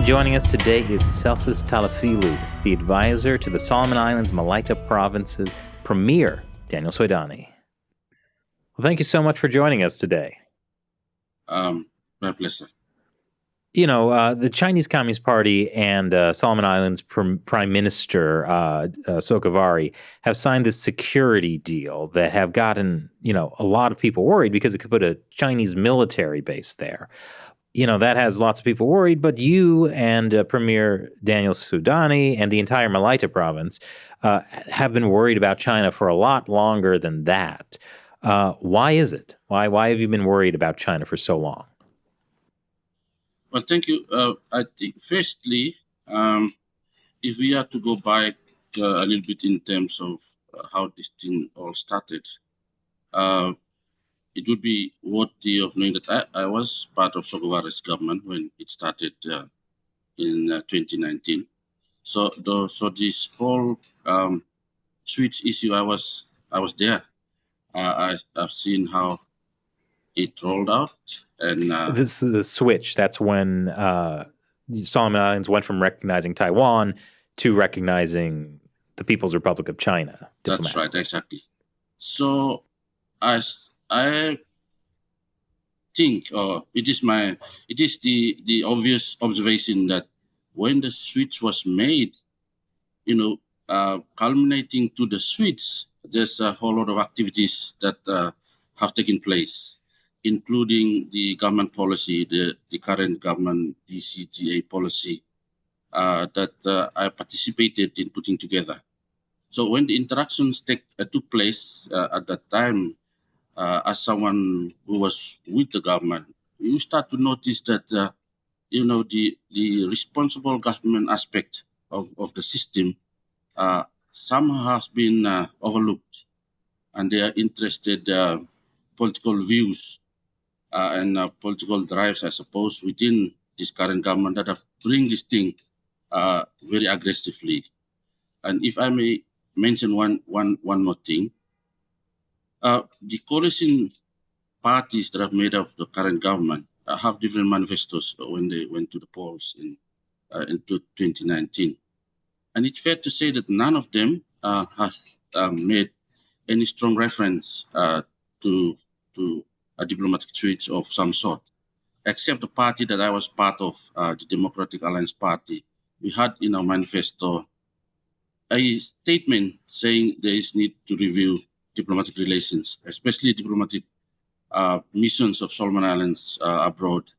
joining us today is Celsus Talifilu, the advisor to the Solomon Islands Malaita Province's Premier, Daniel Suidani. Well, thank you so much for joining us today. My pleasure. You know, the Chinese Communist Party and Solomon Islands Prime Minister Sokavari have signed this security deal that have gotten, a lot of people worried because it could put a Chinese military base there. That has lots of people worried, but you and Premier Daniel Suidani and the entire Malaita Province have been worried about China for a lot longer than that. Why is it? Why have you been worried about China for so long? Well, thank you. I think, firstly, if we are to go back a little bit in terms of how this thing all started, it would be worthy of knowing that I was part of Sokowari's government when it started in 2019. So this whole switch issue, I was there. I've seen how it rolled out, and This is the switch. That's when Solomon Islands went from recognizing Taiwan to recognizing the People's Republic of China. That's right, exactly. So I think, it is the obvious observation that when the switch was made, culminating to the switch, there's a whole lot of activities that have taken place, including the government policy, the current government DCGA policy that I participated in putting together. So when the interactions took place at that time, as someone who was with the government, you start to notice that the responsible government aspect of the system somehow has been overlooked, and they are interested political views and political drives, I suppose, within this current government that are bring this thing very aggressively. And if I may mention one more thing, the coalition parties that have made up the current government have different manifestos when they went to the polls in 2019. And it's fair to say that none of them has made any strong reference to a diplomatic switch of some sort, except the party that I was part of, the Democratic Alliance Party. We had in our manifesto a statement saying there is need to review diplomatic relations, especially diplomatic missions of Solomon Islands abroad,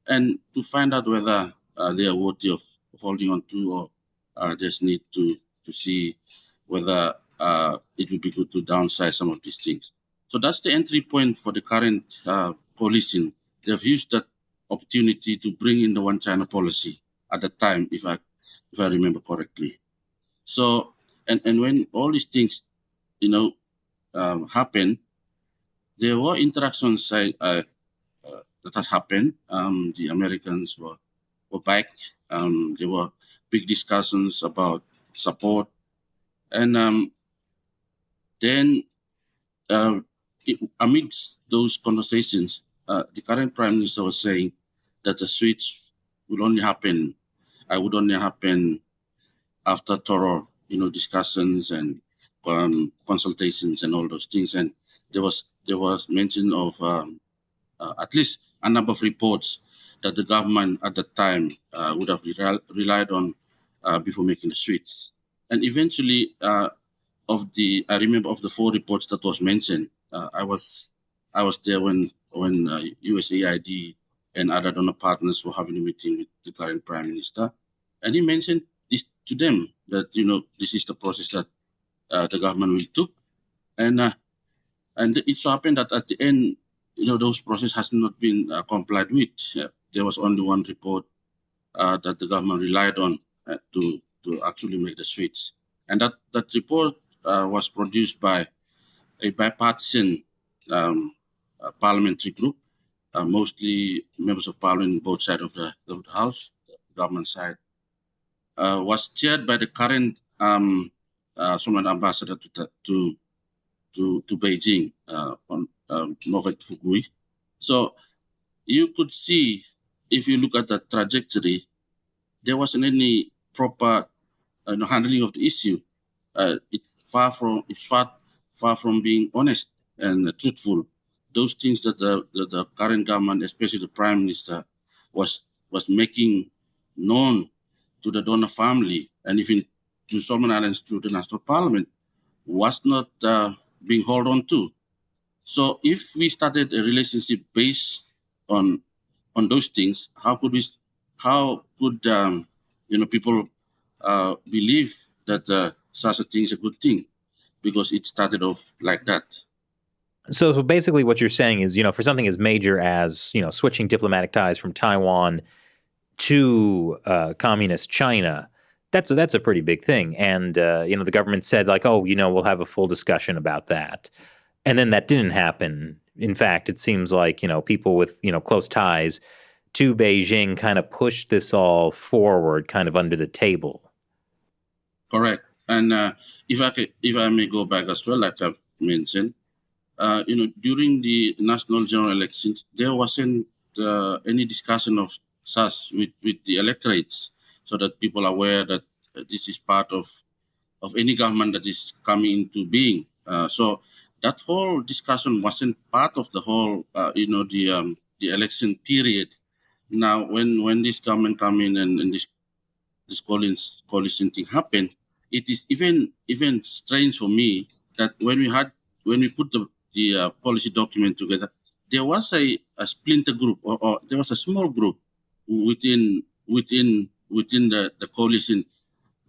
and to find out whether they are worthy of holding on to, or there's need to see whether it would be good to downsize some of these things. So that's the entry point for the current coalition. They've used that opportunity to bring in the one China policy at the time, if I remember correctly. So, and when all these things, happened, there were interactions that has happened. The Americans were back. There were big discussions about support, and then amidst those conversations, the current prime minister was saying that the switch would only happen after thorough, discussions and consultations and all those things. And there was mention of at least a number of reports that the government at the time would have relied on before making the switch. And eventually, I remember of the 4 reports that was mentioned, I was there when USAID and other donor partners were having a meeting with the current prime minister, and he mentioned this to them that this is the process that the government will took, and it so happened that at the end, those process has not been complied with. There was only one report that the government relied on to actually make the switch, and that report was produced by a bipartisan parliamentary group, mostly members of parliament on both sides of the house, the government side, was chaired by the current Solomon ambassador to Beijing, on Novet Fugui. So you could see, if you look at the trajectory, there wasn't any proper handling of the issue. It's far from being honest and truthful. Those things that the current government, especially the prime minister, was making known to the donor family and even to Solomon Islands through the national parliament was not being held on to. So if we started a relationship based on those things, how could people believe that such a thing is a good thing? Because it started off like that. So basically what you're saying is, for something as major as, switching diplomatic ties from Taiwan to communist China, that's a pretty big thing. And, the government said like, oh, we'll have a full discussion about that. And then that didn't happen. In fact, it seems like, people with, close ties to Beijing kind of pushed this all forward kind of under the table. Correct. And if I may go back as well, like I've mentioned, during the national general elections, there wasn't any discussion of such with the electorates, so that people are aware that this is part of any government that is coming into being. So that whole discussion wasn't part of the whole, the election period. Now, when this government come in and this coalition thing happened, it is even strange for me that when we put the policy document together, there was a splinter group or there was a small group within the coalition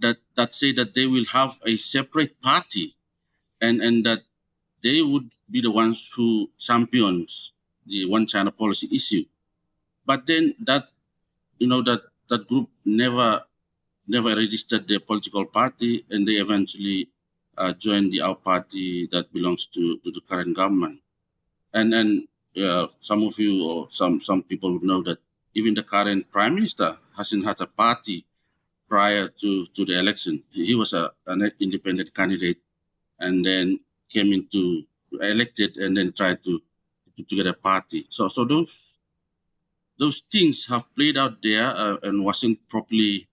that say that they will have a separate party and that they would be the ones who champions the one China policy issue. But then that group never registered their political party, and they eventually joined our party that belongs to the current government. And some of you or some people would know that even the current prime minister hasn't had a party prior to the election. He was an independent candidate, and then came into elected, and then tried to put together a party. So those things have played out there and wasn't properly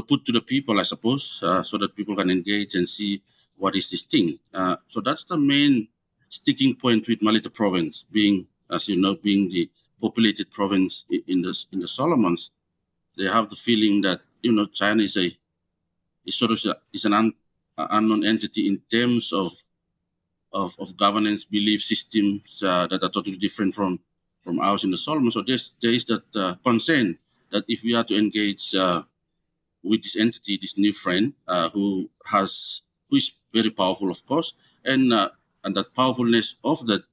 put to the people, I suppose, so that people can engage and see what is this thing. So that's the main sticking point with Malaita Province, being, as you know, being the populated province in the Solomons. They have the feeling that China is an unknown entity in terms of governance, belief systems that are totally different from ours in the Solomons. So there is that concern that if we are to engage with this entity, this new friend who is very powerful, of course, and that powerfulness of the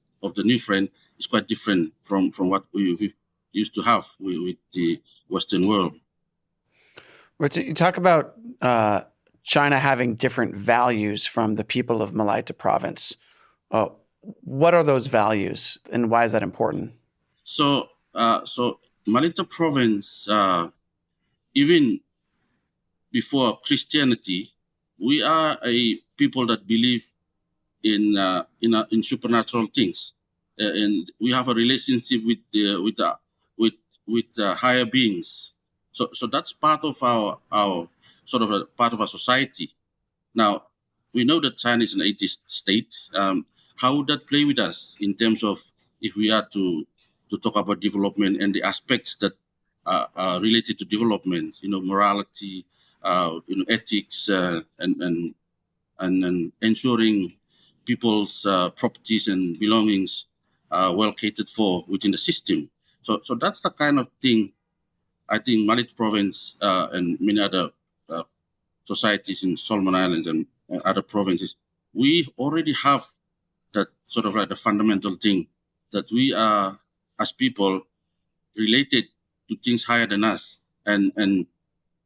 new friend is quite different from what we used to have with the Western world. Right, so you talk about China having different values from the people of Malaita Province. What are those values, and why is that important? So Malaita Province, even before Christianity, we are a people that believe in supernatural things, and we have a relationship with higher beings. So that's part of our sort of a part of our society. Now, we know that China is an atheist state. How would that play with us in terms of if we are to talk about development and the aspects that are related to development? Morality, ethics, and ensuring people's properties and belongings are well catered for within the system. So that's the kind of thing I think Malaita Province and many other societies in Solomon Islands and other provinces, we already have that sort of like the fundamental thing that we are, as people, related to things higher than us. And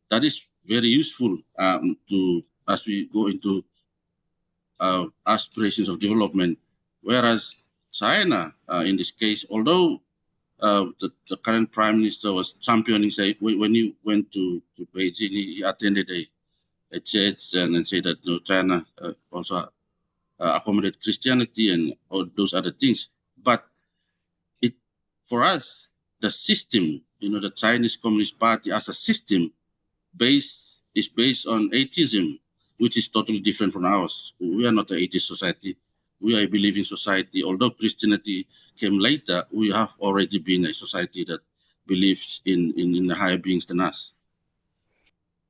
that is very useful to as we go into aspirations of development. Whereas China, in this case, although the current prime minister was championing, say, when he went to Beijing, he attended a church and said that China also accommodate Christianity and all those other things. But for us, the system the Chinese Communist Party as a system is based on atheism, which is totally different from ours. We are not an atheist society. We are a believing society. Although Christianity came later, we have already been a society that believes in the higher beings than us.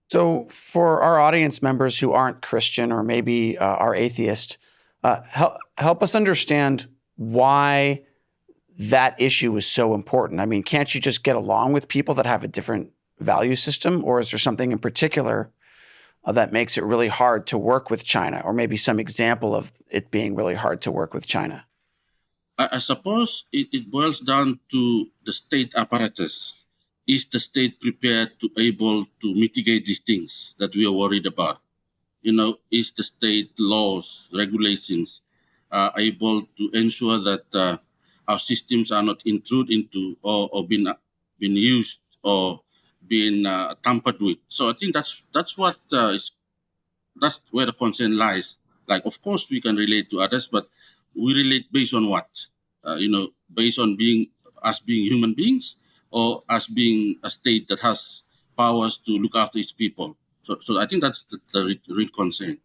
So, for our audience members who aren't Christian or maybe are atheist, help us understand why that issue is so important. I mean, can't you just get along with people that have a different value system, or is there something in particular that makes it really hard to work with China, or maybe some example of it being really hard to work with China? I suppose it boils down to the state apparatus. Is the state prepared to able to mitigate these things that we are worried about? Is the state laws, regulations able to ensure that our systems are not intrude into or been used or been tampered with? So I think that's what that's where the concern lies. Like, of course, we can relate to others, but we relate based on what? Based on being human beings, or as being a state that has powers to look after its people. So I think that's the real concern.